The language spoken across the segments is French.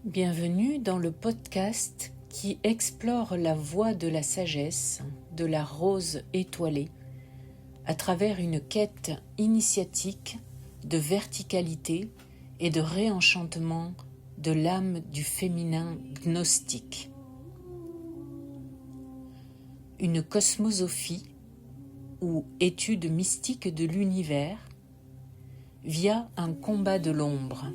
Bienvenue dans le podcast qui explore la voie de la sagesse de la rose étoilée à travers une quête initiatique de verticalité et de réenchantement de l'âme du féminin gnostique. Une cosmosophie ou étude mystique de l'univers via un combat de l'ombre,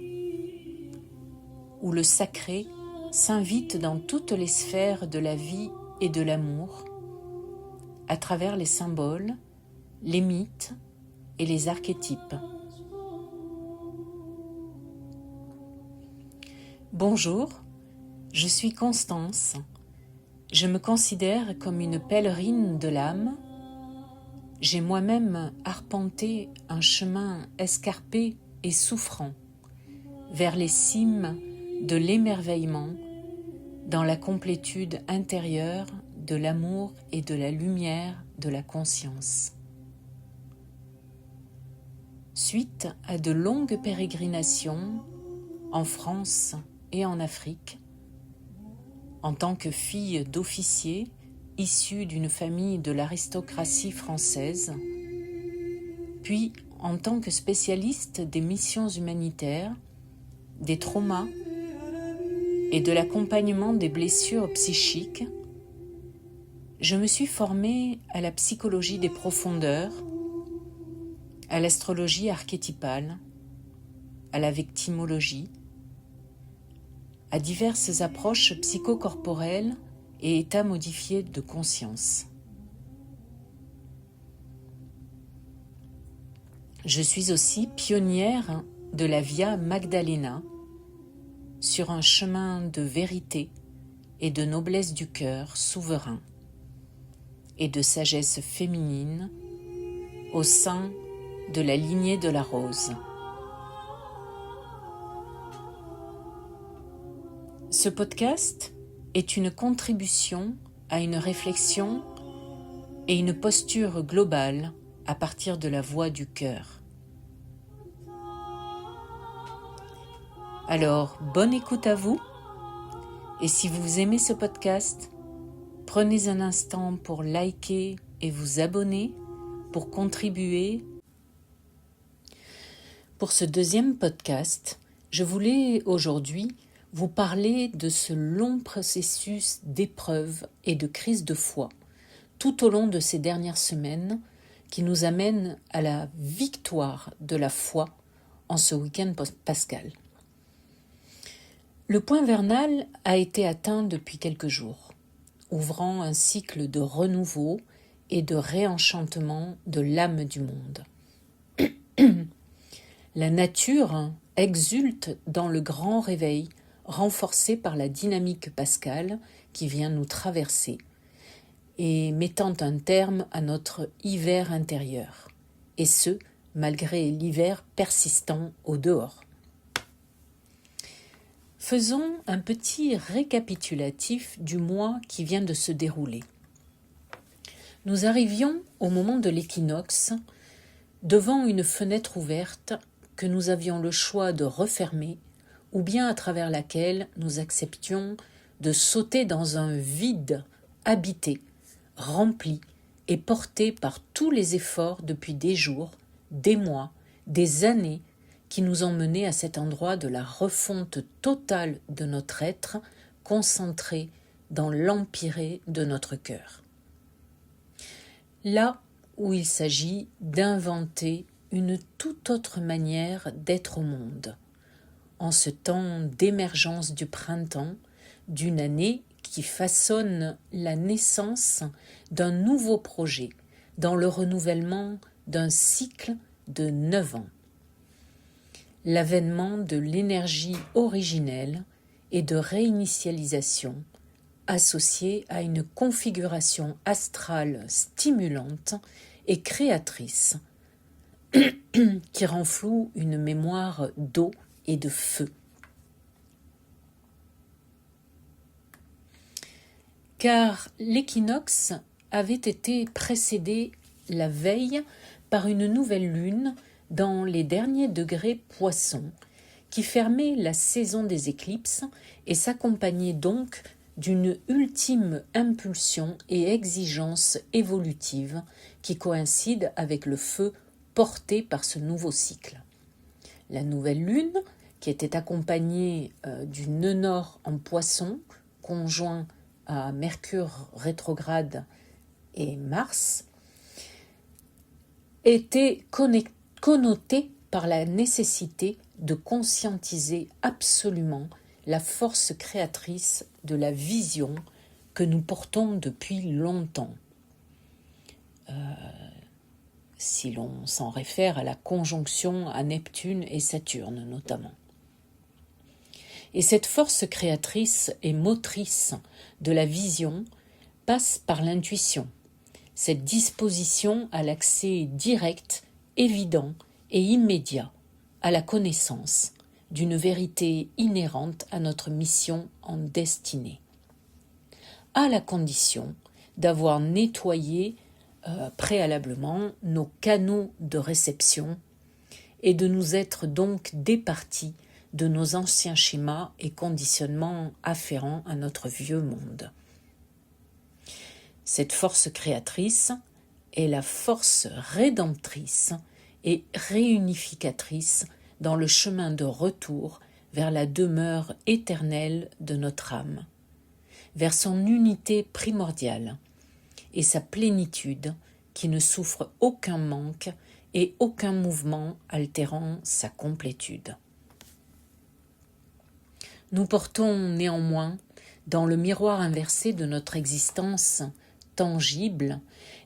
où le sacré s'invite dans toutes les sphères de la vie et de l'amour, à travers les symboles, les mythes et les archétypes. Bonjour, je suis Constance. Je me considère comme une pèlerine de l'âme. J'ai moi-même arpenté un chemin escarpé et souffrant vers les cimes de l'émerveillement dans la complétude intérieure de l'amour et de la lumière de la conscience. Suite à de longues pérégrinations en France et en Afrique, en tant que fille d'officier issue d'une famille de l'aristocratie française, puis en tant que spécialiste des missions humanitaires, des traumas et de l'accompagnement des blessures psychiques, je me suis formée à la psychologie des profondeurs, à l'astrologie archétypale, à la victimologie, à diverses approches psychocorporelles et états modifiés de conscience. Je suis aussi pionnière de la Via Magdalena sur un chemin de vérité et de noblesse du cœur souverain et de sagesse féminine au sein de la lignée de la rose. Ce podcast est une contribution à une réflexion et une posture globale à partir de la voix du cœur. Alors, bonne écoute à vous, et si vous aimez ce podcast, prenez un instant pour liker et vous abonner pour contribuer. Pour ce deuxième podcast, je voulais aujourd'hui vous parler de ce long processus d'épreuves et de crise de foi tout au long de ces dernières semaines qui nous amène à la victoire de la foi en ce week-end pascal. Le point vernal a été atteint depuis quelques jours, ouvrant un cycle de renouveau et de réenchantement de l'âme du monde. La nature exulte dans le grand réveil renforcé par la dynamique pascale qui vient nous traverser et mettant un terme à notre hiver intérieur, et ce, malgré l'hiver persistant au dehors. Faisons un petit récapitulatif du mois qui vient de se dérouler. Nous arrivions au moment de l'équinoxe, devant une fenêtre ouverte que nous avions le choix de refermer ou bien à travers laquelle nous acceptions de sauter dans un vide habité, rempli et porté par tous les efforts depuis des jours, des mois, des années qui nous ont menés à cet endroit de la refonte totale de notre être, concentré dans l'empyrée de notre cœur. Là où il s'agit d'inventer une toute autre manière d'être au monde, en ce temps d'émergence du printemps, d'une année qui façonne la naissance d'un nouveau projet, dans le renouvellement d'un cycle de 9 ans. L'avènement de l'énergie originelle et de réinitialisation associée à une configuration astrale stimulante et créatrice qui rend floue une mémoire d'eau et de feu. Car l'équinoxe avait été précédé la veille par une nouvelle lune dans les derniers degrés Poissons qui fermait la saison des éclipses et s'accompagnait donc d'une ultime impulsion et exigence évolutive qui coïncide avec le feu porté par ce nouveau cycle. La nouvelle lune, qui était accompagnée du nœud nord en Poisson, conjoint à Mercure rétrograde et Mars, était connotée par la nécessité de conscientiser absolument la force créatrice de la vision que nous portons depuis longtemps. Si l'on s'en réfère à la conjonction à Neptune et Saturne notamment. Et cette force créatrice et motrice de la vision passe par l'intuition, cette disposition à l'accès direct, évident et immédiat à la connaissance d'une vérité inhérente à notre mission en destinée, à la condition d'avoir nettoyé préalablement nos canaux de réception et de nous être donc départis de nos anciens schémas et conditionnements afférents à notre vieux monde. Cette force créatrice est la force rédemptrice et réunificatrice dans le chemin de retour vers la demeure éternelle de notre âme, vers son unité primordiale et sa plénitude qui ne souffre aucun manque et aucun mouvement altérant sa complétude. Nous portons néanmoins, dans le miroir inversé de notre existence tangible,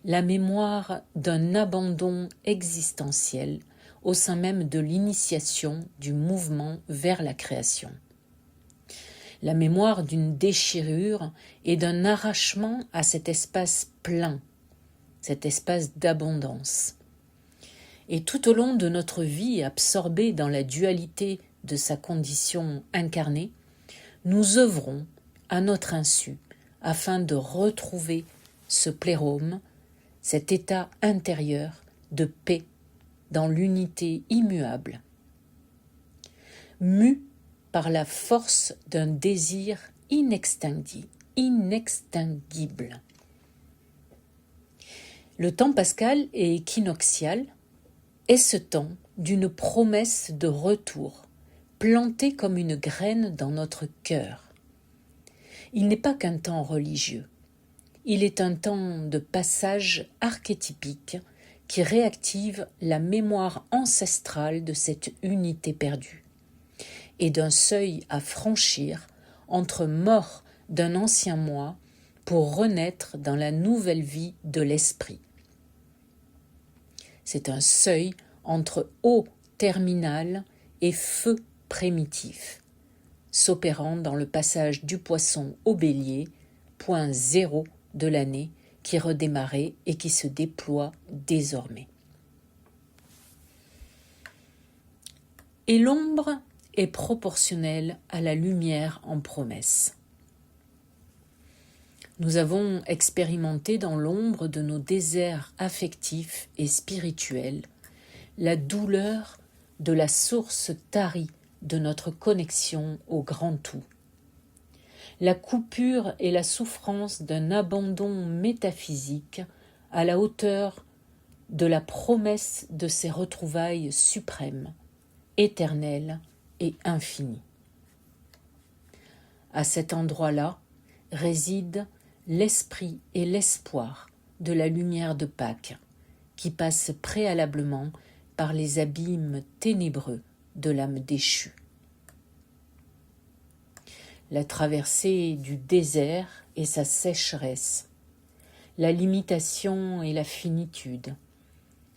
la mémoire d'un abandon existentiel au sein même de l'initiation du mouvement vers la création. La mémoire d'une déchirure et d'un arrachement à cet espace plein, cet espace d'abondance. Et tout au long de notre vie absorbée dans la dualité de sa condition incarnée, nous œuvrons à notre insu afin de retrouver ce plérome, cet état intérieur de paix dans l'unité immuable, mu par la force d'un désir inextinguible. Le temps pascal et équinoxial est ce temps d'une promesse de retour, plantée comme une graine dans notre cœur. Il n'est pas qu'un temps religieux, il est un temps de passage archétypique qui réactive la mémoire ancestrale de cette unité perdue, et d'un seuil à franchir entre mort d'un ancien moi pour renaître dans la nouvelle vie de l'esprit. C'est un seuil entre eau terminale et feu primitif, s'opérant dans le passage du Poisson au Bélier, point zéro de l'année qui redémarrait et qui se déploie désormais. Et l'ombre est proportionnelle à la lumière en promesse. Nous avons expérimenté dans l'ombre de nos déserts affectifs et spirituels la douleur de la source tarie de notre connexion au grand tout, la coupure et la souffrance d'un abandon métaphysique à la hauteur de la promesse de ces retrouvailles suprêmes, éternelles et infinies. À cet endroit-là réside l'esprit et l'espoir de la lumière de Pâques, qui passe préalablement par les abîmes ténébreux de l'âme déchue. La traversée du désert et sa sécheresse, la limitation et la finitude,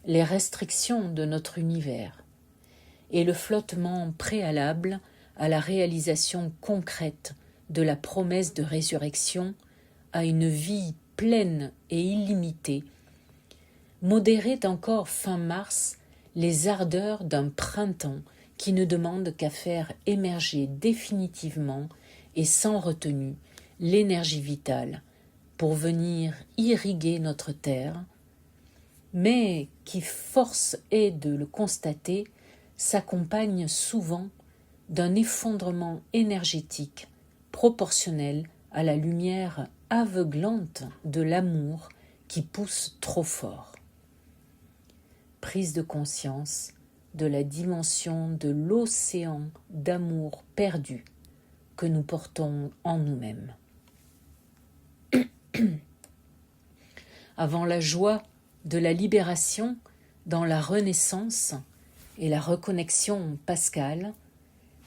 les restrictions de notre univers, et le flottement préalable à la réalisation concrète de la promesse de résurrection à une vie pleine et illimitée, modérait encore fin mars les ardeurs d'un printemps qui ne demande qu'à faire émerger définitivement et sans retenue l'énergie vitale pour venir irriguer notre terre, mais qui, force est de le constater, s'accompagne souvent d'un effondrement énergétique proportionnel à la lumière aveuglante de l'amour qui pousse trop fort. Prise de conscience de la dimension de l'océan d'amour perdu que nous portons en nous-mêmes. Avant la joie de la libération dans la renaissance et la reconnexion pascale,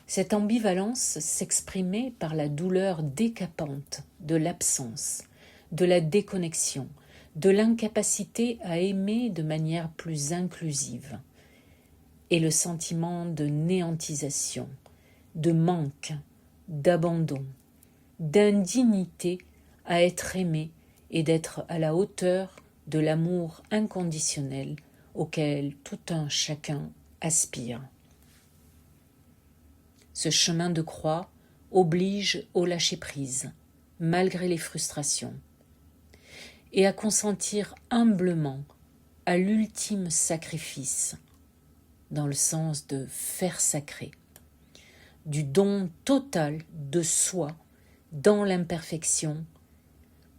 cette ambivalence s'exprimait par la douleur décapante de l'absence, de la déconnexion, de l'incapacité à aimer de manière plus inclusive, et le sentiment de néantisation, de manque, d'abandon, d'indignité à être aimé et d'être à la hauteur de l'amour inconditionnel auquel tout un chacun aspire. Ce chemin de croix oblige au lâcher-prise, malgré les frustrations, et à consentir humblement à l'ultime sacrifice, dans le sens de faire sacré, du don total de soi dans l'imperfection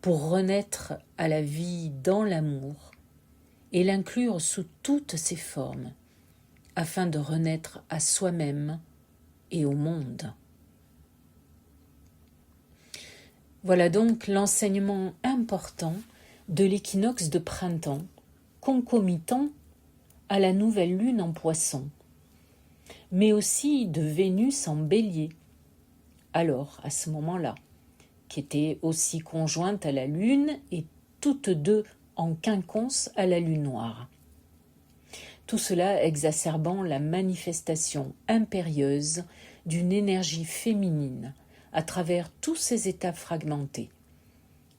pour renaître à la vie dans l'amour et l'inclure sous toutes ses formes afin de renaître à soi-même et au monde. Voilà donc l'enseignement important de l'équinoxe de printemps, concomitant à la nouvelle lune en Poisson, mais aussi de Vénus en Bélier, alors à ce moment-là, qui était aussi conjointe à la lune et toutes deux en quinconce à la lune noire. Tout cela exacerbant la manifestation impérieuse d'une énergie féminine à travers tous ses états fragmentés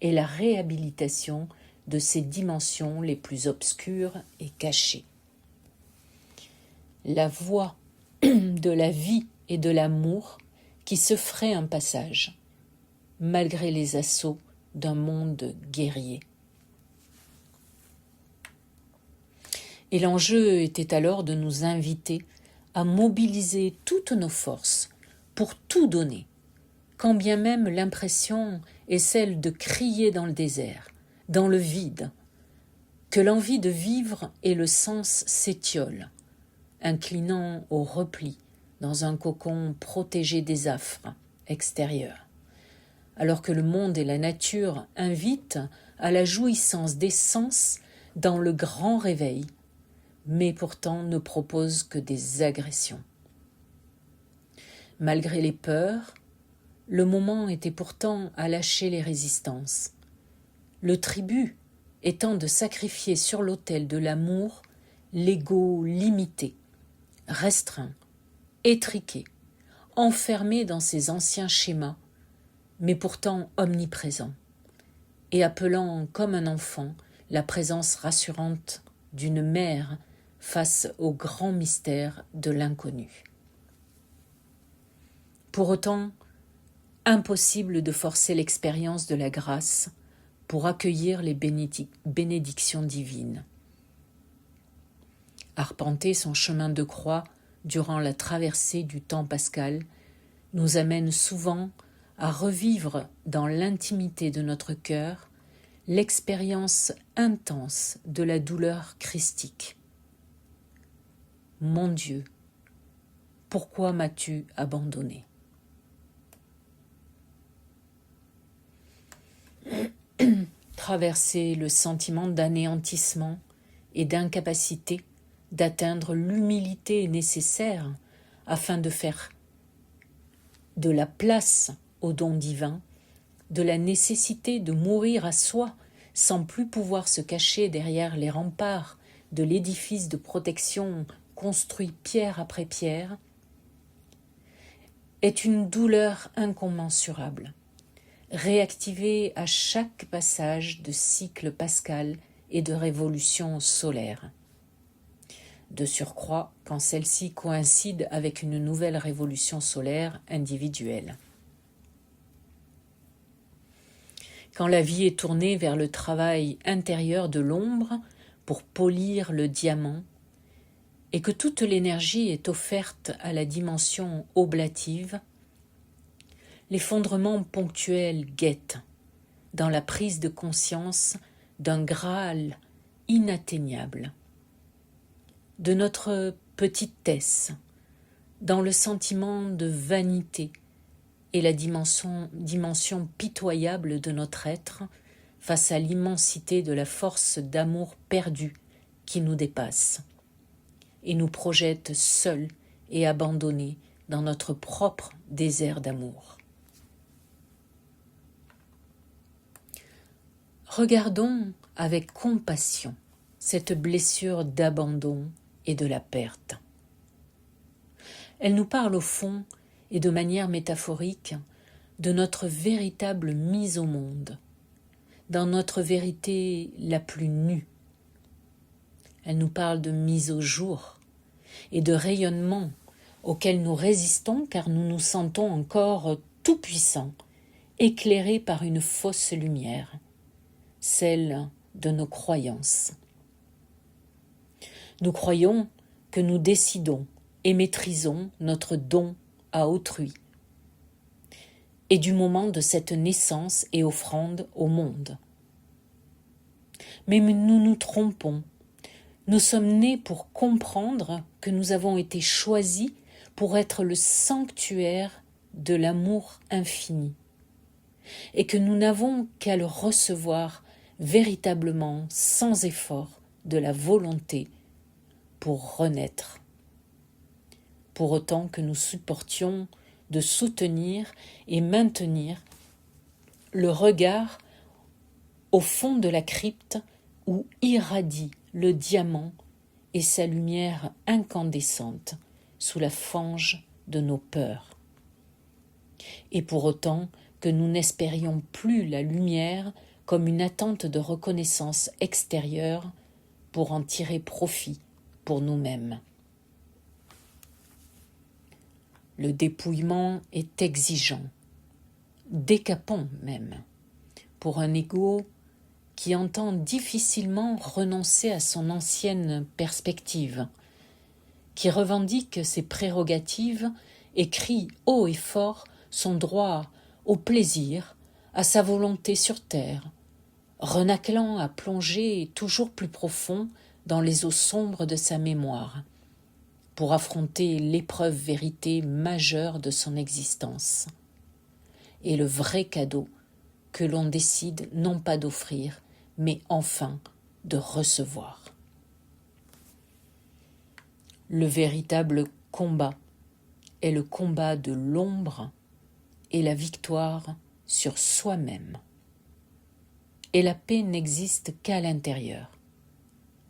et la réhabilitation de ses dimensions les plus obscures et cachées. La voie de la vie et de l'amour qui se ferait un passage, malgré les assauts d'un monde guerrier. Et l'enjeu était alors de nous inviter à mobiliser toutes nos forces pour tout donner, quand bien même l'impression est celle de crier dans le désert, dans le vide, que l'envie de vivre et le sens s'étiolent, inclinant au repli dans un cocon protégé des affres extérieurs, alors que le monde et la nature invitent à la jouissance des sens dans le grand réveil, mais pourtant ne proposent que des agressions. Malgré les peurs, le moment était pourtant à lâcher les résistances, le tribut étant de sacrifier sur l'autel de l'amour l'ego limité, restreint, étriqué, enfermé dans ses anciens schémas, mais pourtant omniprésent, et appelant comme un enfant la présence rassurante d'une mère face au grand mystère de l'inconnu. Pour autant, impossible de forcer l'expérience de la grâce pour accueillir les bénédictions divines. Arpenter son chemin de croix durant la traversée du temps pascal nous amène souvent à revivre dans l'intimité de notre cœur l'expérience intense de la douleur christique. Mon Dieu, pourquoi m'as-tu abandonné ? Traverser le sentiment d'anéantissement et d'incapacité d'atteindre l'humilité nécessaire afin de faire de la place au don divin, de la nécessité de mourir à soi sans plus pouvoir se cacher derrière les remparts de l'édifice de protection construit pierre après pierre, est une douleur incommensurable, réactivée à chaque passage de cycle pascal et de révolution solaire. De surcroît, quand celle-ci coïncide avec une nouvelle révolution solaire individuelle. Quand la vie est tournée vers le travail intérieur de l'ombre pour polir le diamant, et que toute l'énergie est offerte à la dimension oblative, l'effondrement ponctuel guette dans la prise de conscience d'un Graal inatteignable, de notre petitesse, dans le sentiment de vanité et la dimension pitoyable de notre être face à l'immensité de la force d'amour perdue qui nous dépasse et nous projette seuls et abandonnés dans notre propre désert d'amour. Regardons avec compassion cette blessure d'abandon et de la perte. Elle nous parle au fond et de manière métaphorique de notre véritable mise au monde, dans notre vérité la plus nue. Elle nous parle de mise au jour et de rayonnement auquel nous résistons car nous nous sentons encore tout-puissants, éclairés par une fausse lumière, celle de nos croyances. Nous croyons que nous décidons et maîtrisons notre don à autrui, et du moment de cette naissance et offrande au monde. Mais nous nous trompons. Nous sommes nés pour comprendre que nous avons été choisis pour être le sanctuaire de l'amour infini, et que nous n'avons qu'à le recevoir véritablement sans effort de la volonté pour renaître. Pour autant que nous supportions de soutenir et maintenir le regard au fond de la crypte où irradie le diamant et sa lumière incandescente sous la fange de nos peurs. Et pour autant que nous n'espérions plus la lumière comme une attente de reconnaissance extérieure pour en tirer profit pour nous-mêmes. Le dépouillement est exigeant, décapant même, pour un ego qui entend difficilement renoncer à son ancienne perspective, qui revendique ses prérogatives et crie haut et fort son droit au plaisir, à sa volonté sur terre, renâclant à plonger toujours plus profond dans les eaux sombres de sa mémoire, pour affronter l'épreuve vérité majeure de son existence, et le vrai cadeau que l'on décide non pas d'offrir, mais enfin de recevoir. Le véritable combat est le combat de l'ombre et la victoire sur soi-même. Et la paix n'existe qu'à l'intérieur.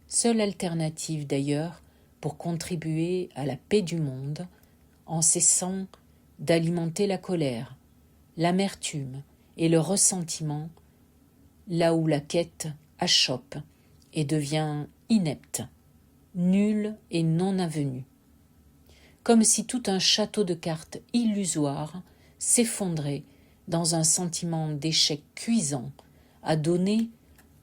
Seule alternative d'ailleurs pour contribuer à la paix du monde, en cessant d'alimenter la colère, l'amertume et le ressentiment, là où la quête achoppe et devient inepte, nulle et non avenue. Comme si tout un château de cartes illusoire s'effondrait dans un sentiment d'échec cuisant à donner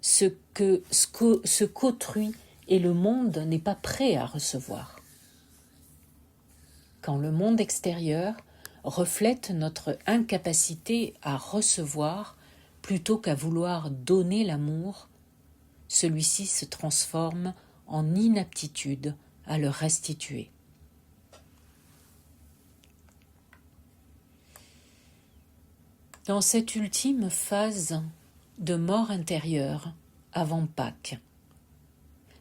ce qu'autrui et le monde n'est pas prêt à recevoir. Quand le monde extérieur reflète notre incapacité à recevoir plutôt qu'à vouloir donner l'amour, celui-ci se transforme en inaptitude à le restituer. Dans cette ultime phase de mort intérieure avant Pâques,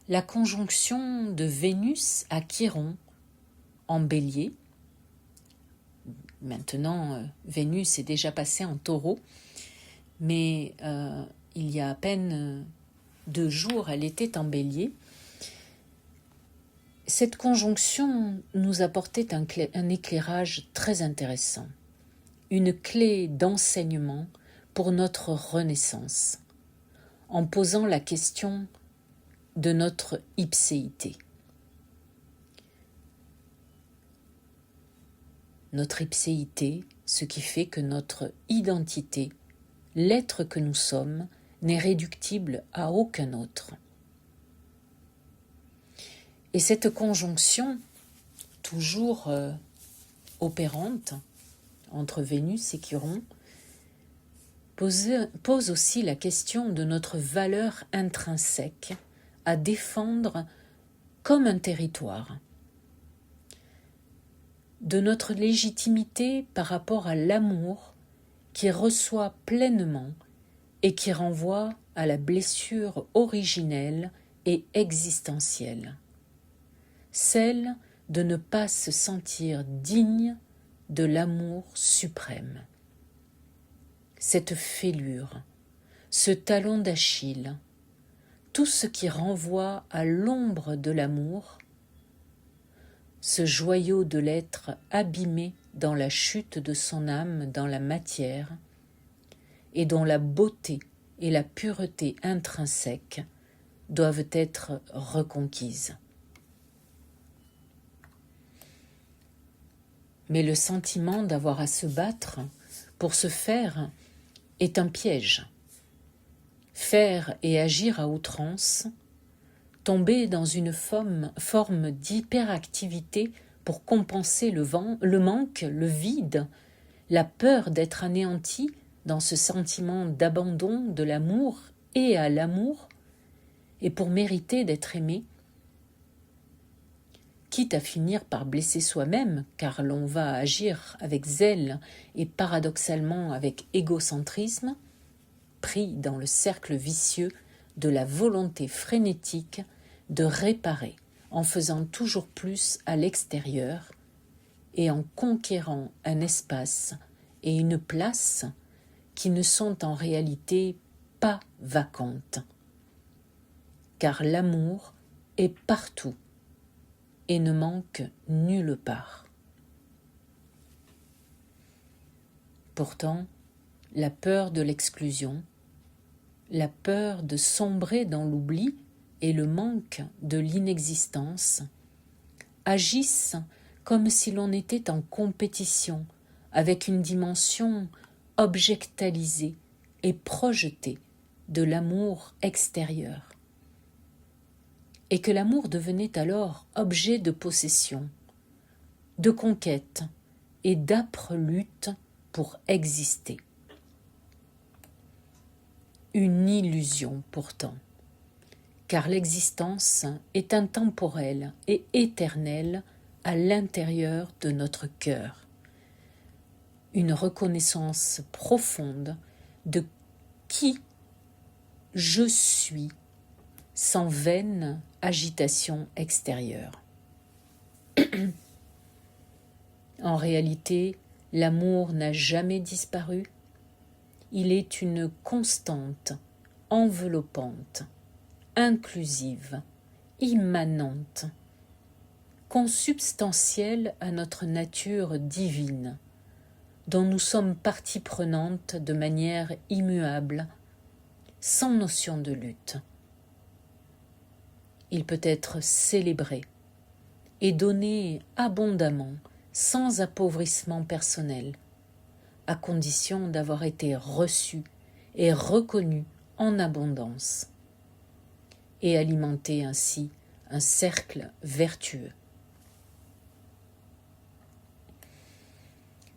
la conjonction de Vénus à Chiron en Bélier, maintenant Vénus est déjà passée en Taureau, mais il y a à peine 2 jours elle était en Bélier. Cette conjonction nous apportait un éclairage très intéressant, une clé d'enseignement pour notre renaissance, en posant la question de notre ipséité. Notre ipséité, ce qui fait que notre identité, l'être que nous sommes, n'est réductible à aucun autre. Et cette conjonction, toujours opérante, entre Vénus et Chiron, pose aussi la question de notre valeur intrinsèque à défendre comme un territoire, de notre légitimité par rapport à l'amour qui reçoit pleinement et qui renvoie à la blessure originelle et existentielle, celle de ne pas se sentir digne de l'amour suprême. Cette fêlure, ce talon d'Achille, tout ce qui renvoie à l'ombre de l'amour, ce joyau de l'être abîmé dans la chute de son âme dans la matière, et dont la beauté et la pureté intrinsèque doivent être reconquises. Mais le sentiment d'avoir à se battre pour se faire est un piège. Faire et agir à outrance, tomber dans une forme d'hyperactivité pour compenser le manque, le vide, la peur d'être anéanti dans ce sentiment d'abandon de l'amour et à l'amour, et pour mériter d'être aimé, quitte à finir par blesser soi-même, car l'on va agir avec zèle et paradoxalement avec égocentrisme, pris dans le cercle vicieux de la volonté frénétique de réparer en faisant toujours plus à l'extérieur et en conquérant un espace et une place qui ne sont en réalité pas vacantes, car l'amour est partout et ne manque nulle part. Pourtant, la peur de l'exclusion, la peur de sombrer dans l'oubli et le manque de l'inexistence agissent comme si l'on était en compétition avec une dimension objectalisée et projetée de l'amour extérieur, et que l'amour devenait alors objet de possession, de conquête et d'âpre lutte pour exister. Une illusion pourtant, car l'existence est intemporelle et éternelle à l'intérieur de notre cœur. Une reconnaissance profonde de qui je suis, sans vaine agitation extérieure. En réalité, l'amour n'a jamais disparu. Il est une constante, enveloppante, inclusive, immanente, consubstantielle à notre nature divine, dont nous sommes partie prenante de manière immuable, sans notion de lutte. Il peut être célébré et donné abondamment, sans appauvrissement personnel, à condition d'avoir été reçu et reconnu en abondance, et alimenter ainsi un cercle vertueux.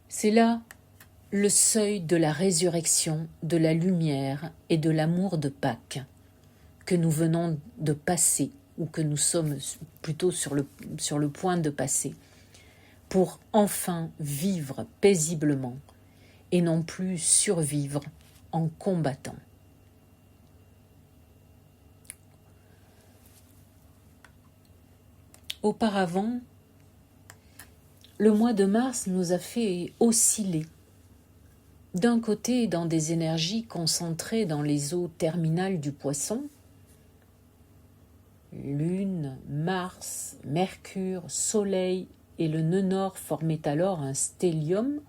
C'est là le seuil de la résurrection, de la lumière et de l'amour de Pâques que nous venons de passer, ou que nous sommes plutôt sur le point de passer, pour enfin vivre paisiblement et non plus survivre en combattant. Auparavant, le mois de mars nous a fait osciller. D'un côté, dans des énergies concentrées dans les eaux terminales du Poisson, Lune, Mars, Mercure, Soleil et le nœud nord formaient alors un stellium.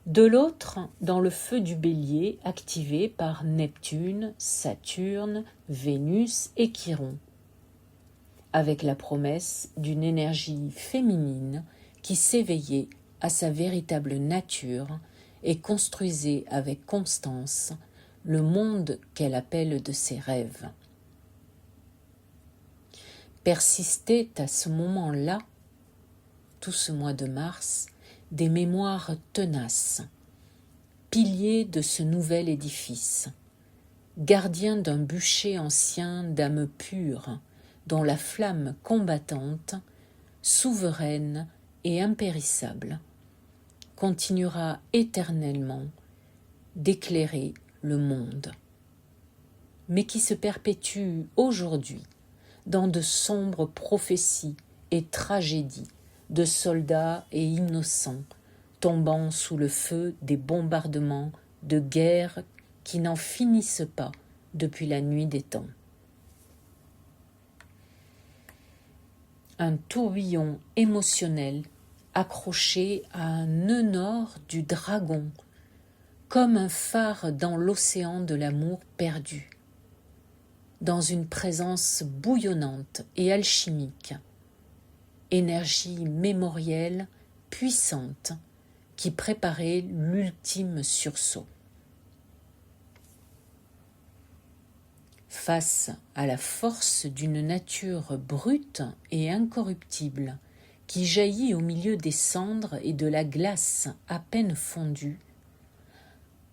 De l'autre, dans le feu du Bélier, activé par Neptune, Saturne, Vénus et Chiron, avec la promesse d'une énergie féminine qui s'éveillait à sa véritable nature et construisait avec constance le monde qu'elle appelle de ses rêves. persistaient à ce moment-là, tout ce mois de mars, des mémoires tenaces, piliers de ce nouvel édifice, gardiens d'un bûcher ancien d'âme pure, dont la flamme combattante, souveraine et impérissable, continuera éternellement d'éclairer le monde, mais qui se perpétue aujourd'hui dans de sombres prophéties et tragédies de soldats et innocents tombant sous le feu des bombardements de guerre qui n'en finissent pas depuis la nuit des temps. Un tourbillon émotionnel accroché à un nœud nord du dragon, comme un phare dans l'océan de l'amour perdu, dans une présence bouillonnante et alchimique, énergie mémorielle puissante qui préparait l'ultime sursaut. Face à la force d'une nature brute et incorruptible qui jaillit au milieu des cendres et de la glace à peine fondue,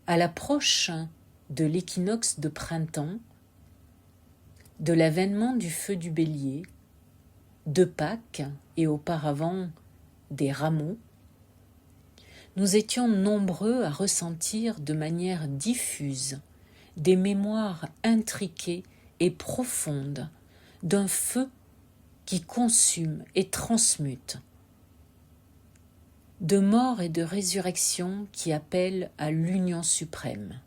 à l'approche de l'équinoxe de printemps, de l'avènement du feu du bélier, de Pâques et auparavant des rameaux, nous étions nombreux à ressentir de manière diffuse des mémoires intriquées et profondes d'un feu qui consume et transmute, de mort et de résurrection qui appellent à l'union suprême.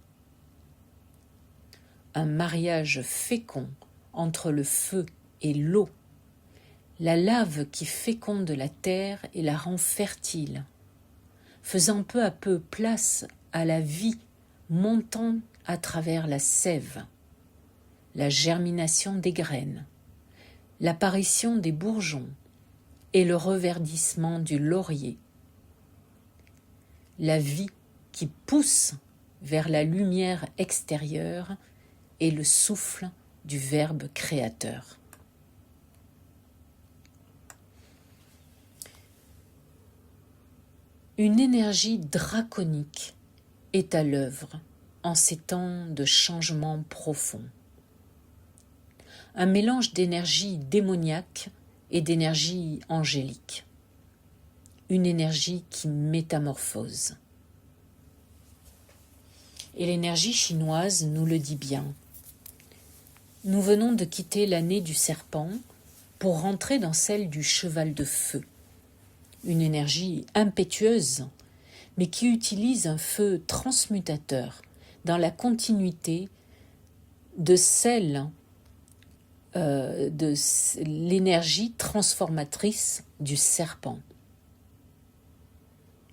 Un mariage fécond entre le feu et l'eau, la lave qui féconde la terre et la rend fertile, faisant peu à peu place à la vie montant à travers la sève, la germination des graines, l'apparition des bourgeons et le reverdissement du laurier. La vie qui pousse vers la lumière extérieure et le souffle du Verbe créateur. Une énergie draconique est à l'œuvre en ces temps de changement profond. Un mélange d'énergie démoniaque et d'énergie angélique. Une énergie qui métamorphose. Et l'énergie chinoise nous le dit bien. Nous venons de quitter l'année du serpent pour rentrer dans celle du cheval de feu. Une énergie impétueuse, mais qui utilise un feu transmutateur dans la continuité de celle de l'énergie transformatrice du serpent.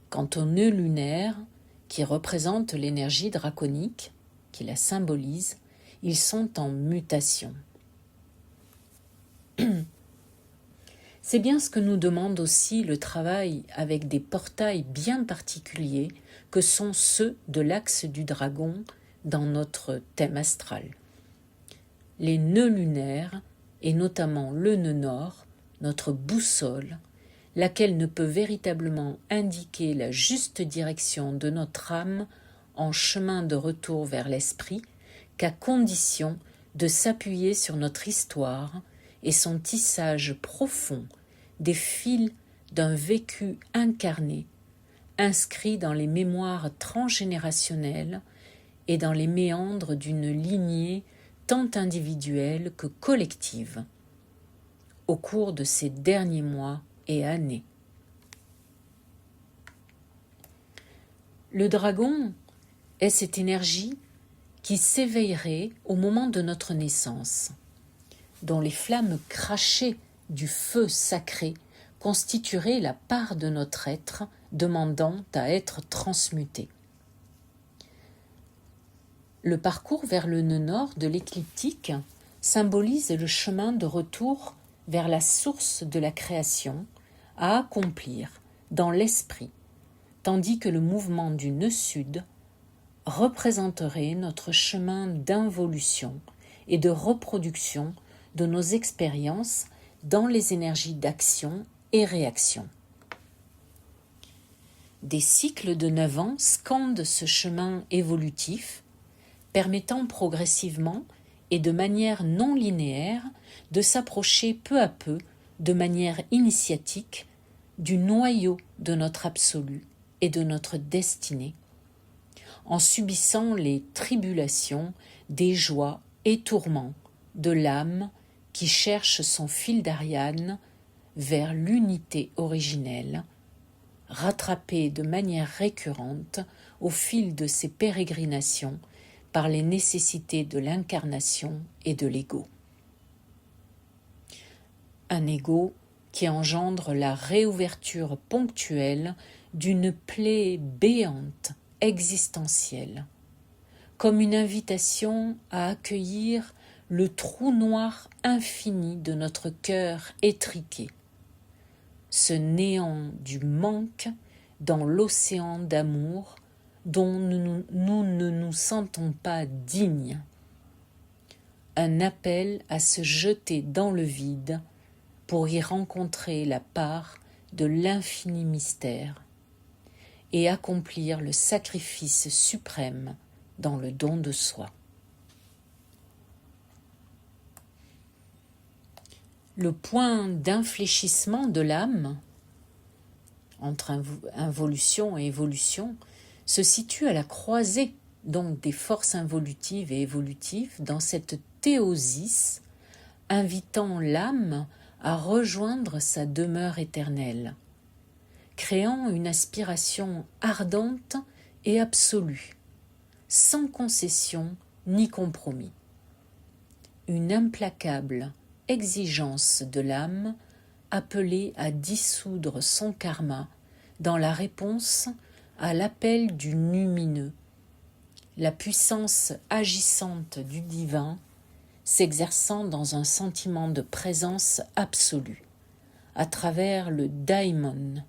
Quant au nœud lunaire, qui représente l'énergie draconique, qui la symbolise, ils sont en mutation. C'est bien ce que nous demande aussi le travail avec des portails bien particuliers que sont ceux de l'axe du dragon dans notre thème astral. Les nœuds lunaires, et notamment le nœud nord, notre boussole, laquelle ne peut véritablement indiquer la juste direction de notre âme en chemin de retour vers l'esprit, qu'à condition de s'appuyer sur notre histoire et son tissage profond des fils d'un vécu incarné, inscrit dans les mémoires transgénérationnelles et dans les méandres d'une lignée tant individuelle que collective, au cours de ces derniers mois et années. Le dragon est cette énergie qui s'éveillerait au moment de notre naissance, dont les flammes crachées du feu sacré constitueraient la part de notre être demandant à être transmuté. Le parcours vers le nœud nord de l'écliptique symbolise le chemin de retour vers la source de la création à accomplir dans l'esprit, tandis que le mouvement du nœud sud représenterait notre chemin d'involution et de reproduction de nos expériences dans les énergies d'action et réaction. Des cycles de 9 ans scandent ce chemin évolutif, permettant progressivement et de manière non linéaire de s'approcher peu à peu, de manière initiatique, du noyau de notre absolu et de notre destinée, en subissant les tribulations, des joies et tourments de l'âme qui cherche son fil d'Ariane vers l'unité originelle, rattrapée de manière récurrente au fil de ses pérégrinations par les nécessités de l'incarnation et de l'ego. Un ego qui engendre la réouverture ponctuelle d'une plaie béante existentielle, comme une invitation à accueillir le trou noir infini de notre cœur étriqué, ce néant du manque dans l'océan d'amour dont nous ne nous sentons pas dignes. Un appel à se jeter dans le vide pour y rencontrer la part de l'infini mystère et accomplir le sacrifice suprême dans le don de soi. Le point d'infléchissement de l'âme, entre involution et évolution, se situe à la croisée donc des forces involutives et évolutives dans cette théosis, invitant l'âme à rejoindre sa demeure éternelle, créant une aspiration ardente et absolue, sans concession ni compromis. Une implacable exigence de l'âme appelée à dissoudre son karma dans la réponse à l'appel du lumineux, la puissance agissante du divin s'exerçant dans un sentiment de présence absolue, à travers le daimon,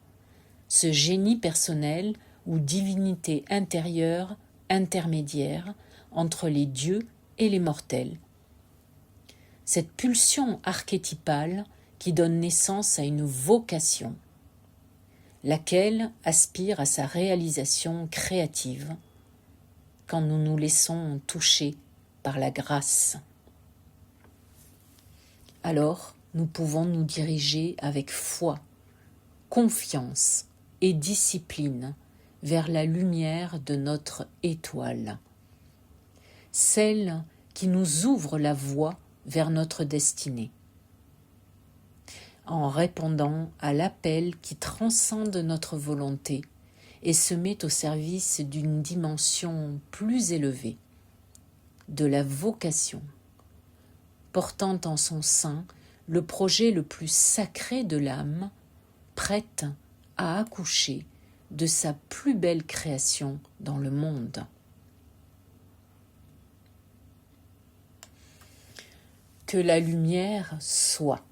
ce génie personnel ou divinité intérieure intermédiaire entre les dieux et les mortels. Cette pulsion archétypale qui donne naissance à une vocation, laquelle aspire à sa réalisation créative quand nous nous laissons toucher par la grâce. Alors, nous pouvons nous diriger avec foi, confiance et discipline vers la lumière de notre étoile, celle qui nous ouvre la voie vers notre destinée, en répondant à l'appel qui transcende notre volonté et se met au service d'une dimension plus élevée, de la vocation, portant en son sein le projet le plus sacré de l'âme, prête à accoucher de sa plus belle création dans le monde. Que la lumière soit,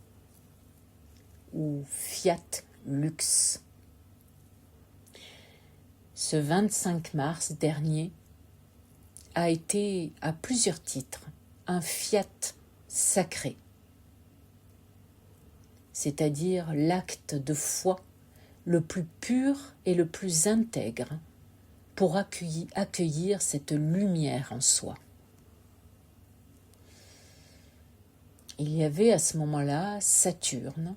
ou Fiat Lux. Ce 25 mars dernier a été, à plusieurs titres, un fiat sacré, c'est-à-dire l'acte de foi le plus pur et le plus intègre pour accueillir cette lumière en soi. Il y avait à ce moment-là Saturne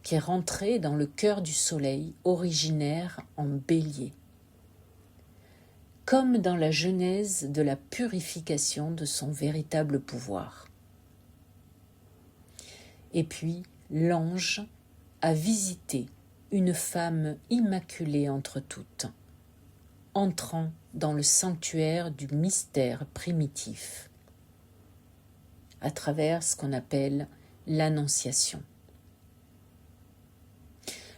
qui est rentré dans le cœur du Soleil originaire en Bélier, comme dans la genèse de la purification de son véritable pouvoir. Et puis, l'ange a visité une femme immaculée entre toutes, entrant dans le sanctuaire du mystère primitif, à travers ce qu'on appelle l'Annonciation.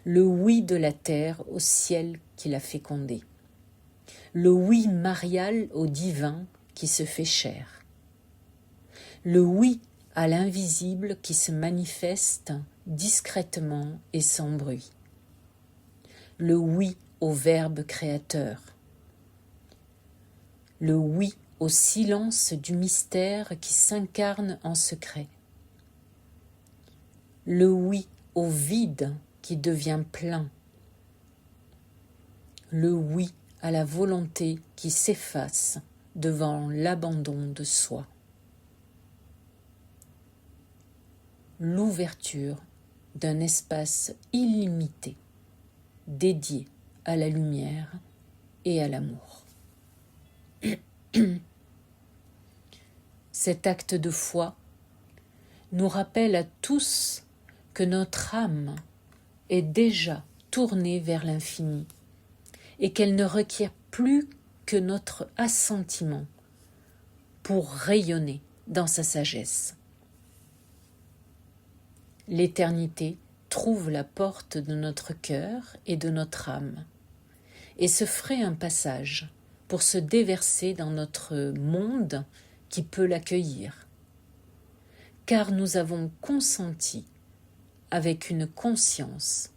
Le oui de la terre au ciel qui l'a fécondé, le oui marial au divin qui se fait chair, le oui à l'invisible qui se manifeste discrètement et sans bruit, le oui au Verbe créateur, le oui au silence du mystère qui s'incarne en secret, le oui au vide qui devient plein, le oui à la volonté qui s'efface devant l'abandon de soi, l'ouverture d'un espace illimité dédié à la lumière et à l'amour. Cet acte de foi nous rappelle à tous que notre âme est déjà tournée vers l'infini et qu'elle ne requiert plus que notre assentiment pour rayonner dans sa sagesse. L'éternité trouve la porte de notre cœur et de notre âme et se ferait un passage pour se déverser dans notre monde qui peut l'accueillir. Car nous avons consenti avec une conscience,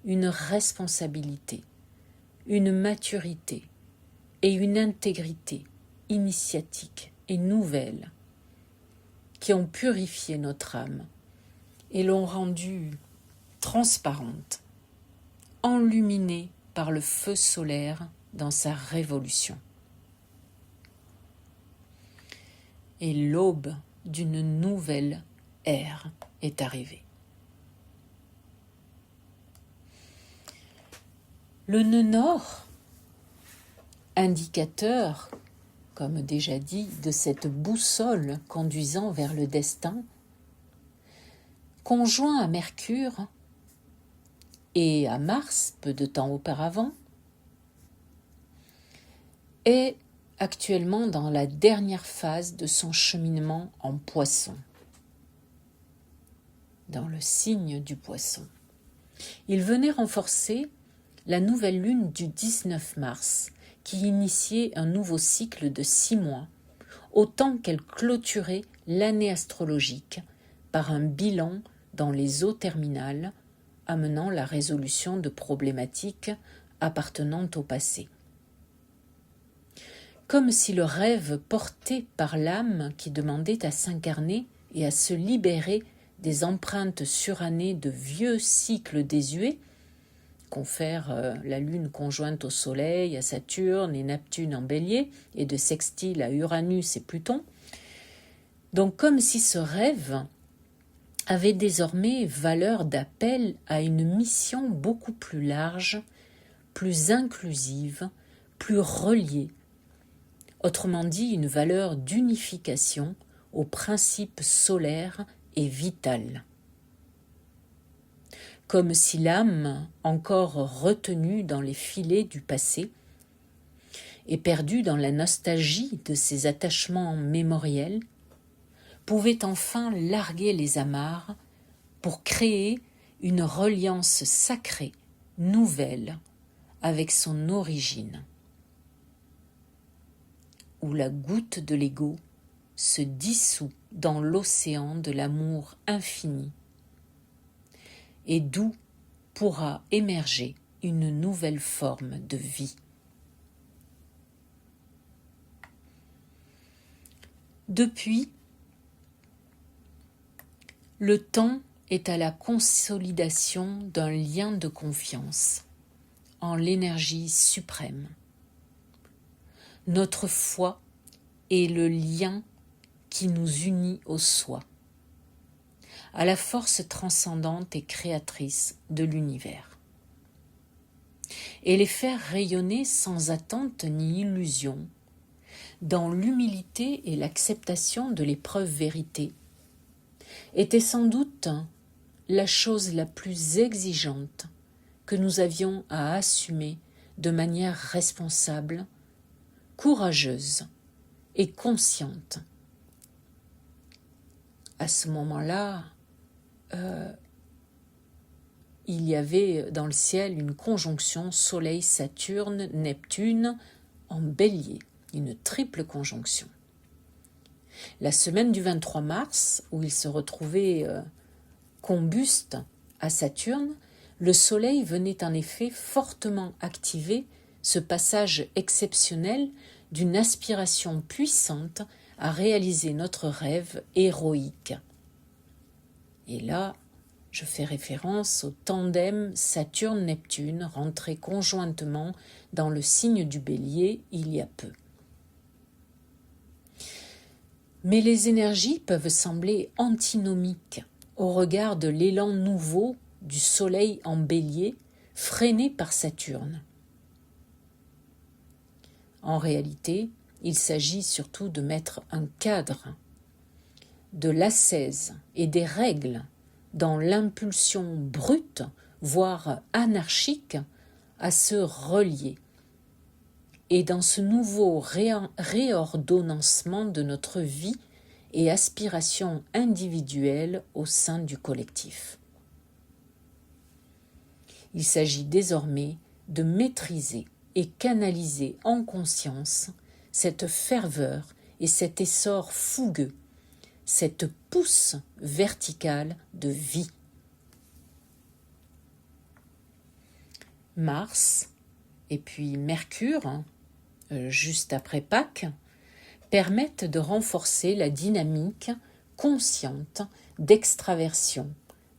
une responsabilité, une maturité et une intégrité initiatique et nouvelle qui ont purifié notre âme et l'ont rendue transparente, enluminée par le feu solaire dans sa révolution. Et l'aube d'une nouvelle ère est arrivée. Le nœud nord, indicateur, comme déjà dit, de cette boussole conduisant vers le destin, conjoint à Mercure et à Mars, peu de temps auparavant, est actuellement dans la dernière phase de son cheminement en Poisson, dans le signe du Poisson. Il venait renforcer la nouvelle lune du 19 mars, qui initiait un nouveau cycle de 6 mois, autant qu'elle clôturait l'année astrologique par un bilan dans les eaux terminales, amenant la résolution de problématiques appartenant au passé. Comme si le rêve porté par l'âme qui demandait à s'incarner et à se libérer des empreintes surannées de vieux cycles désuets, confère la Lune conjointe au Soleil, à Saturne et Neptune en Bélier, et de sextile à Uranus et Pluton. Donc comme si ce rêve avait désormais valeur d'appel à une mission beaucoup plus large, plus inclusive, plus reliée, autrement dit une valeur d'unification au principe solaire et vital. Comme si l'âme, encore retenue dans les filets du passé, et perdue dans la nostalgie de ses attachements mémoriels, pouvait enfin larguer les amarres pour créer une reliance sacrée, nouvelle, avec son origine, où la goutte de l'ego se dissout dans l'océan de l'amour infini, et d'où pourra émerger une nouvelle forme de vie. Depuis, le temps est à la consolidation d'un lien de confiance en l'énergie suprême. Notre foi est le lien qui nous unit au soi, à la force transcendante et créatrice de l'univers, et les faire rayonner sans attente ni illusion, dans l'humilité et l'acceptation de l'épreuve vérité, était sans doute la chose la plus exigeante que nous avions à assumer de manière responsable, courageuse et consciente. À ce moment-là, il y avait dans le ciel une conjonction Soleil-Saturne-Neptune en Bélier, une triple conjonction. La semaine du 23 mars, où il se retrouvait combuste à Saturne, le Soleil venait en effet fortement activer ce passage exceptionnel d'une aspiration puissante à réaliser notre rêve héroïque. Et là, Je fais référence au tandem Saturne-Neptune rentré conjointement dans le signe du Bélier il y a peu. Mais les énergies peuvent sembler antinomiques au regard de l'élan nouveau du Soleil en Bélier freiné par Saturne. En réalité, il s'agit surtout de mettre un cadre, de l'ascèse et des règles dans l'impulsion brute, voire anarchique, à se relier, et dans ce nouveau réordonnancement de notre vie et aspiration individuelle au sein du collectif. Il s'agit désormais de maîtriser et canaliser en conscience cette ferveur et cet essor fougueux, cette pousse verticale de vie. Mars et puis Mercure, juste après Pâques, permettent de renforcer la dynamique consciente d'extraversion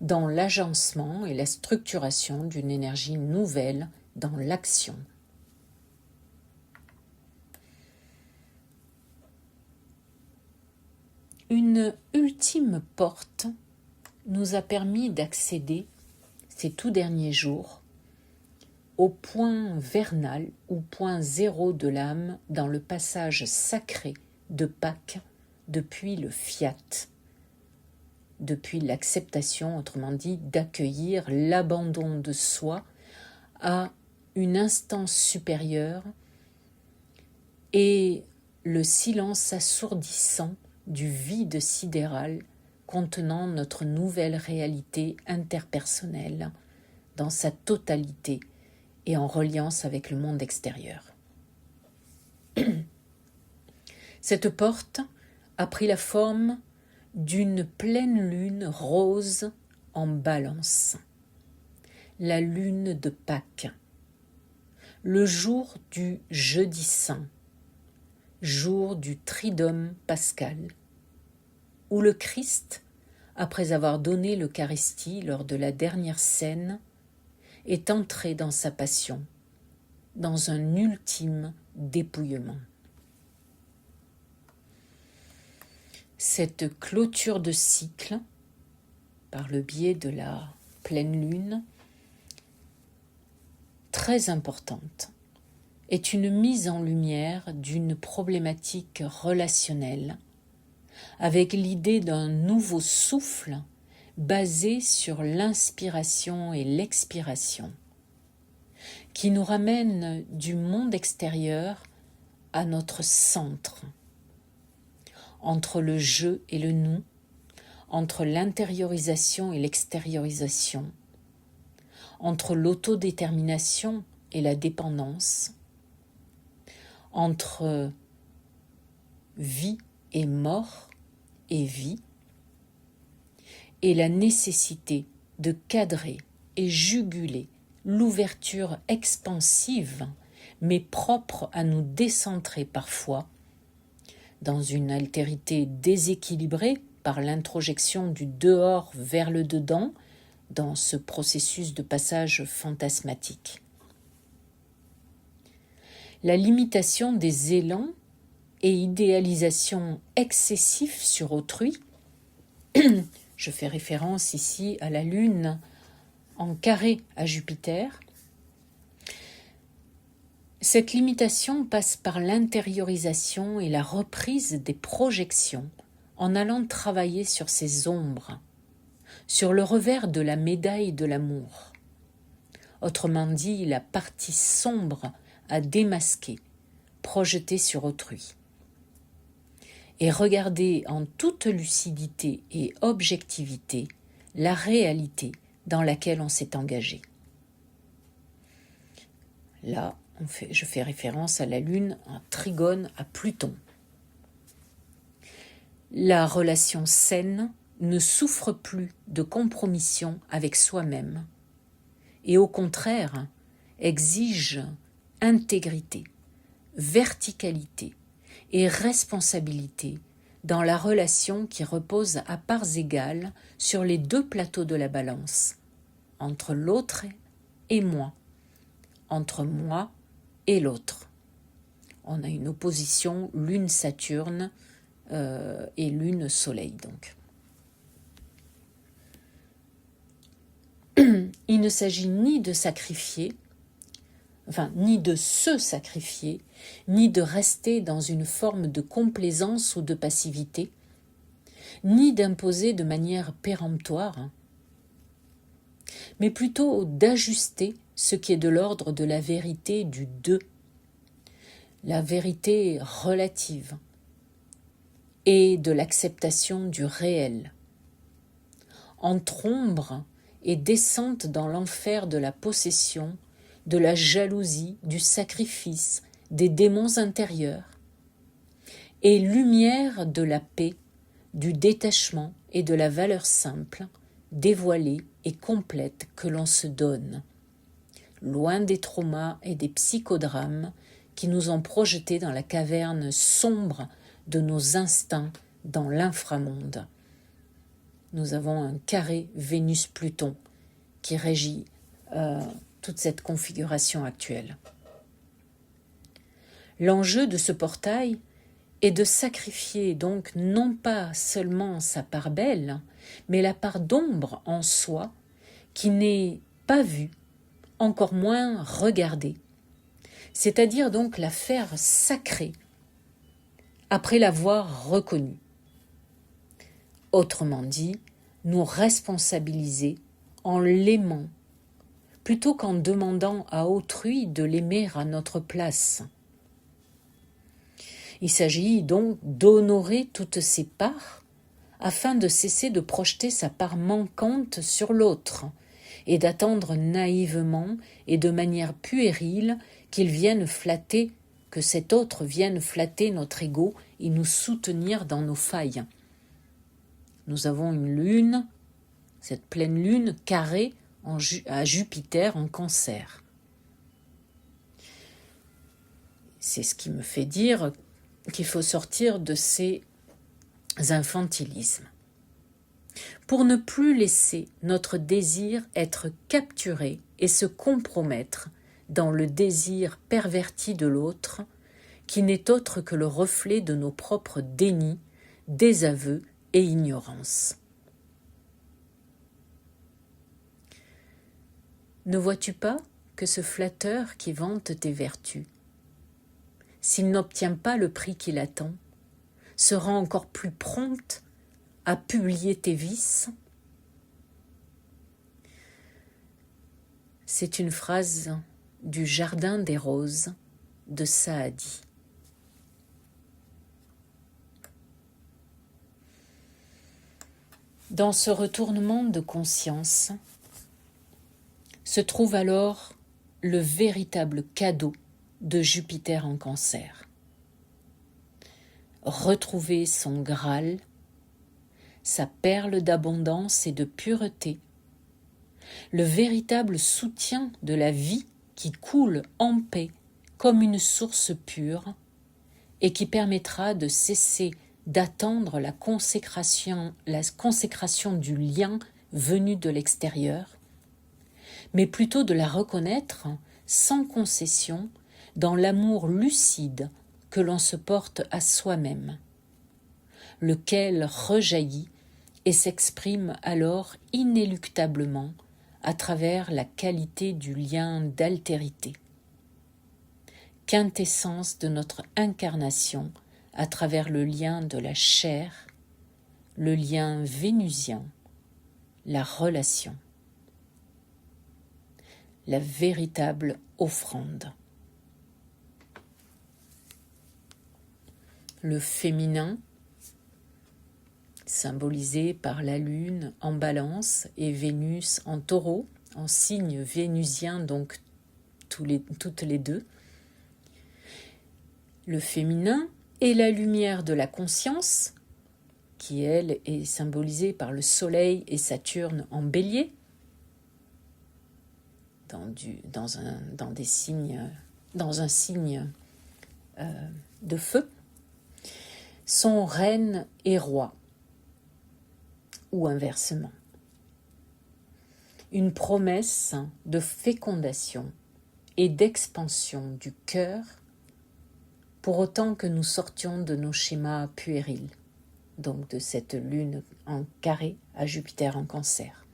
dans l'agencement et la structuration d'une énergie nouvelle dans l'action. Une ultime porte nous a permis d'accéder, ces tout derniers jours, au point vernal ou point zéro de l'âme dans le passage sacré de Pâques depuis le fiat, depuis l'acceptation, autrement dit, d'accueillir l'abandon de soi à une instance supérieure et le silence assourdissant du vide sidéral contenant notre nouvelle réalité interpersonnelle dans sa totalité et en reliance avec le monde extérieur. Cette porte a pris la forme d'une pleine lune rose en Balance, la lune de Pâques, le jour du jeudi saint, jour du Triduum pascal, où le Christ, après avoir donné l'Eucharistie lors de la dernière scène, est entré dans sa passion, dans un ultime dépouillement. Cette clôture de cycle, par le biais de la pleine lune, très importante, est une mise en lumière d'une problématique relationnelle, avec l'idée d'un nouveau souffle basé sur l'inspiration et l'expiration, qui nous ramène du monde extérieur à notre centre, entre le je et le nous, entre l'intériorisation et l'extériorisation, entre l'autodétermination et la dépendance, entre vie et mort et vie, et la nécessité de cadrer et juguler l'ouverture expansive, mais propre à nous décentrer parfois, dans une altérité déséquilibrée par l'introjection du dehors vers le dedans, dans ce processus de passage fantasmatique. La limitation des élans et idéalisation excessive sur autrui, je fais référence ici à la Lune en carré à Jupiter, cette limitation passe par l'intériorisation et la reprise des projections en allant travailler sur ces ombres, sur le revers de la médaille de l'amour. Autrement dit, la partie sombre à démasquer, projetée sur autrui. Et regarder en toute lucidité et objectivité la réalité dans laquelle on s'est engagé. Là, je fais référence à la Lune en trigone à Pluton. La relation saine ne souffre plus de compromission avec soi-même et au contraire exige intégrité, verticalité et responsabilité dans la relation qui repose à parts égales sur les deux plateaux de la balance, entre l'autre et moi, entre moi et l'autre. On a une opposition Lune-Saturne et Lune-Soleil donc. Il ne s'agit ni de sacrifier, ni de se sacrifier, ni de rester dans une forme de complaisance ou de passivité, ni d'imposer de manière péremptoire, mais plutôt d'ajuster ce qui est de l'ordre de la vérité du deux, la vérité relative, et de l'acceptation du réel. Entre ombre et descente dans l'enfer de la possession, de la jalousie, du sacrifice, des démons intérieurs, et lumière de la paix, du détachement et de la valeur simple, dévoilée et complète que l'on se donne, loin des traumas et des psychodrames qui nous ont projetés dans la caverne sombre de nos instincts dans l'inframonde. Nous avons un carré Vénus-Pluton qui régit toute cette configuration actuelle. L'enjeu de ce portail est de sacrifier donc non pas seulement sa part belle, mais la part d'ombre en soi qui n'est pas vue, encore moins regardée, c'est-à-dire donc la faire sacrée après l'avoir reconnue. Autrement dit, nous responsabiliser en l'aimant, plutôt qu'en demandant à autrui de l'aimer à notre place. Il s'agit donc d'honorer toutes ses parts afin de cesser de projeter sa part manquante sur l'autre et d'attendre naïvement et de manière puérile qu'il vienne flatter, que cet autre vienne flatter notre ego et nous soutenir dans nos failles. Nous avons une lune, cette pleine lune carrée à Jupiter en Cancer. C'est ce qui me fait dire qu'il faut sortir de ces infantilismes. Pour ne plus laisser notre désir être capturé et se compromettre dans le désir perverti de l'autre, qui n'est autre que le reflet de nos propres dénis, désaveux et ignorance. Ne vois-tu pas que ce flatteur qui vante tes vertus, s'il n'obtient pas le prix qu'il attend, sera encore plus prompt à publier tes vices? C'est une phrase du Jardin des Roses de Saadi. Dans ce retournement de conscience se trouve alors le véritable cadeau de Jupiter en Cancer. Retrouver son Graal, sa perle d'abondance et de pureté, le véritable soutien de la vie qui coule en paix comme une source pure et qui permettra de cesser d'attendre la consécration du lien venu de l'extérieur, mais plutôt de la reconnaître sans concession dans l'amour lucide que l'on se porte à soi-même, lequel rejaillit et s'exprime alors inéluctablement à travers la qualité du lien d'altérité, quintessence de notre incarnation à travers le lien de la chair, le lien vénusien, la relation, la véritable offrande. Le féminin, symbolisé par la Lune en Balance et Vénus en Taureau, en signe vénusien, donc toutes les deux. Le féminin est la lumière de la conscience, qui elle est symbolisée par le Soleil et Saturne en Bélier, dans un signe de feu. sont reine et roi, ou inversement. Une promesse de fécondation et d'expansion du cœur, pour autant que nous sortions de nos schémas puérils, donc de cette lune en carré à Jupiter en Cancer.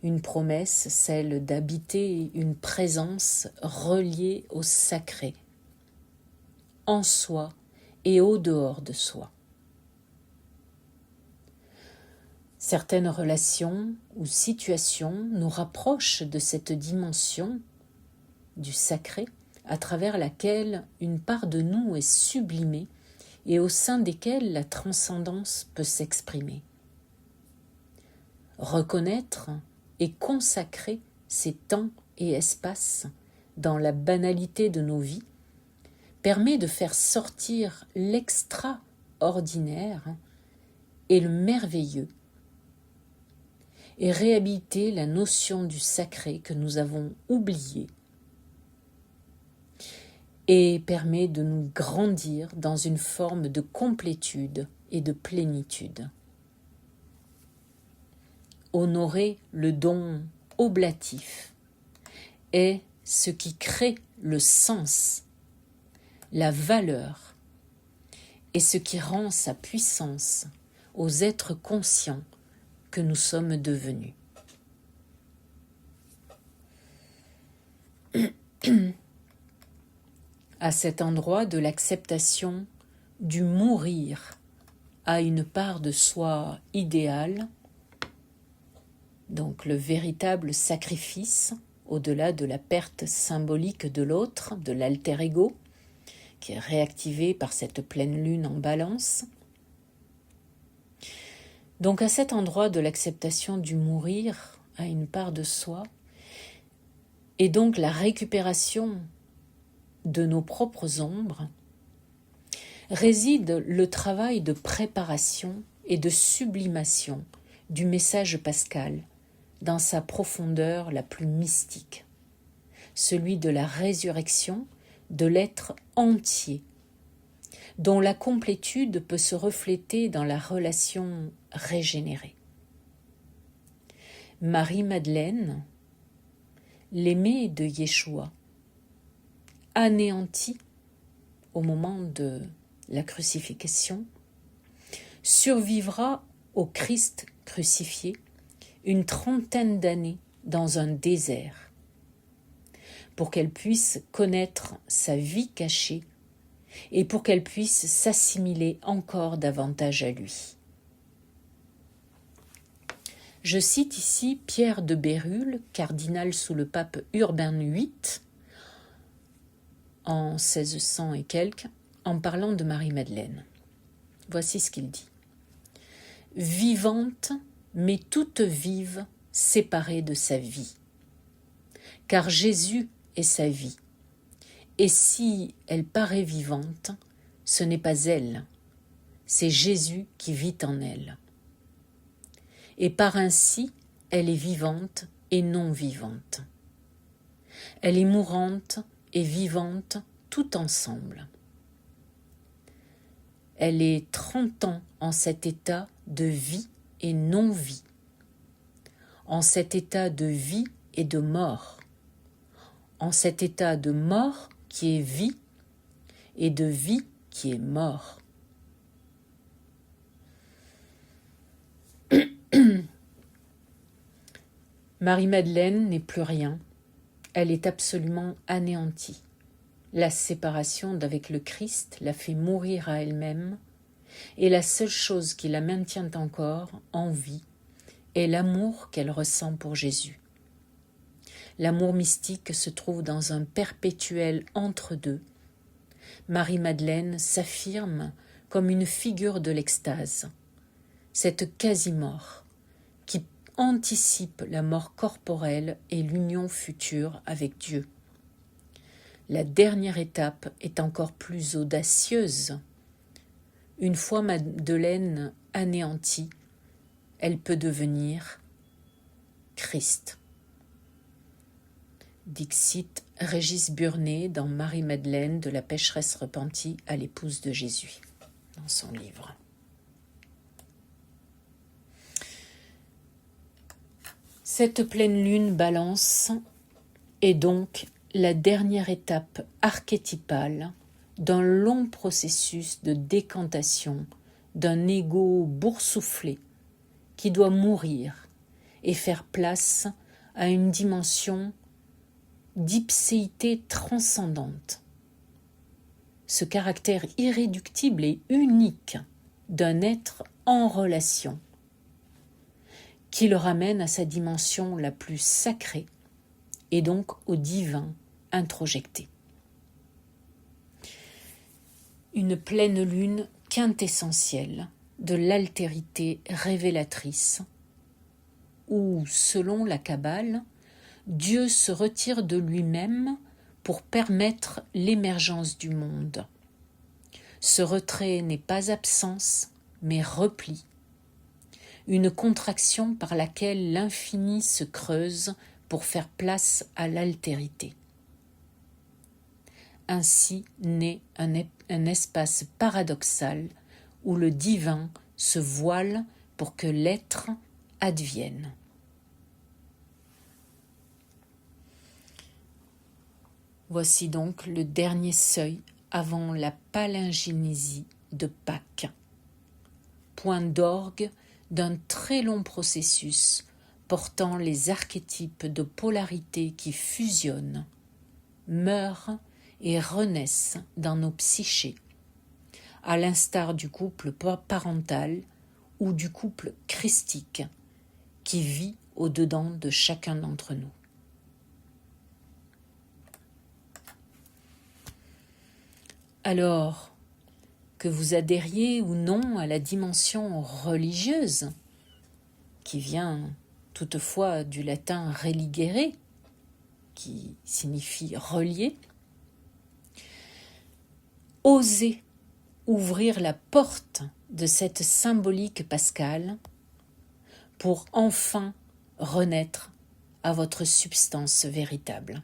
Une promesse, celle d'habiter une présence reliée au sacré, en soi et au dehors de soi. Certaines relations ou situations nous rapprochent de cette dimension du sacré à travers laquelle une part de nous est sublimée et au sein desquelles la transcendance peut s'exprimer. Reconnaître et consacrer ces temps et espaces dans la banalité de nos vies permet de faire sortir l'extraordinaire et le merveilleux et réhabiliter la notion du sacré que nous avons oubliée et permet de nous grandir dans une forme de complétude et de plénitude. Honorer le don oblatif est ce qui crée le sens, la valeur et ce qui rend sa puissance aux êtres conscients que nous sommes devenus. À cet endroit de l'acceptation du mourir à une part de soi idéale, donc le véritable sacrifice au-delà de la perte symbolique de l'autre, de l'alter ego, qui est réactivé par cette pleine lune en balance. Donc à cet endroit de l'acceptation du mourir à une part de soi, et donc la récupération de nos propres ombres, réside le travail de préparation et de sublimation du message pascal dans sa profondeur la plus mystique, celui de la résurrection de l'être entier, dont la complétude peut se refléter dans la relation régénérée. Marie-Madeleine, l'aimée de Yeshua, anéantie au moment de la crucifixion, survivra au Christ crucifié une 30aine d'années dans un désert, pour qu'elle puisse connaître sa vie cachée et pour qu'elle puisse s'assimiler encore davantage à lui. Je cite ici Pierre de Bérulle, cardinal sous le pape Urbain VIII, en 1600 et quelques, en parlant de Marie-Madeleine. Voici ce qu'il dit. « Vivante, mais toute vive, séparée de sa vie. Car Jésus est sa vie. Et si elle paraît vivante, ce n'est pas elle, c'est Jésus qui vit en elle. Et par ainsi, elle est vivante et non vivante. Elle est mourante et vivante tout ensemble. Elle est 30 ans en cet état de vie et non-vie, en cet état de vie et de mort, en cet état de mort qui est vie et de vie qui est mort. Marie-Madeleine n'est plus rien, elle est absolument anéantie. La séparation d'avec le Christ l'a fait mourir à elle-même, et la seule chose qui la maintient encore en vie est l'amour qu'elle ressent pour Jésus. L'amour mystique se trouve dans un perpétuel entre-deux. Marie-Madeleine s'affirme comme une figure de l'extase, cette quasi-mort qui anticipe la mort corporelle et l'union future avec Dieu. La dernière étape est encore plus audacieuse. Une fois Madeleine anéantie, elle peut devenir Christ. Dixit Régis Burnet dans Marie-Madeleine de la pécheresse repentie à l'épouse de Jésus, dans son livre. Cette pleine lune Balance est donc la dernière étape archétypale d'un long processus de décantation d'un ego boursouflé qui doit mourir et faire place à une dimension d'ipséité transcendante. Ce caractère irréductible et unique d'un être en relation qui le ramène à sa dimension la plus sacrée et donc au divin introjecté. Une pleine lune quintessentielle de l'altérité révélatrice où, selon la Kabbale, Dieu se retire de lui-même pour permettre l'émergence du monde. Ce retrait n'est pas absence, mais repli, une contraction par laquelle l'infini se creuse pour faire place à l'altérité. Ainsi naît un espace paradoxal où le divin se voile pour que l'être advienne. Voici donc le dernier seuil avant la palingénésie de Pâques, point d'orgue d'un très long processus portant les archétypes de polarité qui fusionnent, meurent et renaissent dans nos psychés, à l'instar du couple parental ou du couple christique qui vit au-dedans de chacun d'entre nous. Alors, que vous adhériez ou non à la dimension religieuse, qui vient toutefois du latin religere, qui signifie relier, osez ouvrir la porte de cette symbolique pascale pour enfin renaître à votre substance véritable.